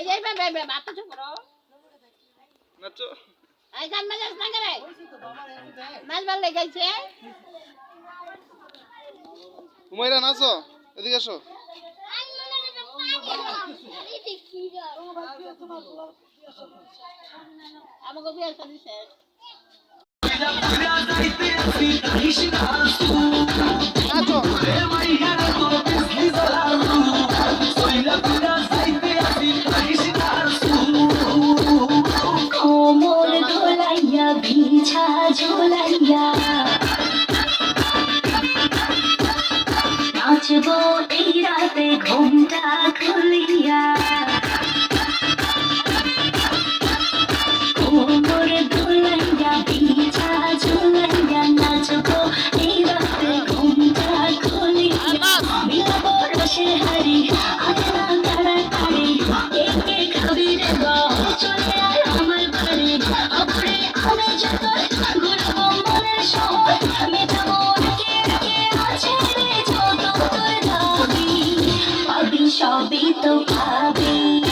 এই বে বাতা চো করো নাচো এই গান বাজাস না করে নাচ ভাল লাগাইছে হুমায়রা নাচো এদিকে আসো আমাকে বিয়ে করিস নাচো কোমর দোলাইয়া বিছা ঝোলাইয়া নাচবো এই রাতে ঘুমটা খুলিয়া কোমর দোলাইয়া বিছা ঝোলাইয়া নাচবো এই রাতে ঘুমটা খুলিয়া মিলাবো রসে হারি আনা তাড়াতাড়ি একে খাবি রে গো চলে আয় আমার বাড়ি আপরে আমি যত ঘুরবো মনের শহর মেটাবো কে আছে রে যত তোর দাবি পাবি সবই তো পাবি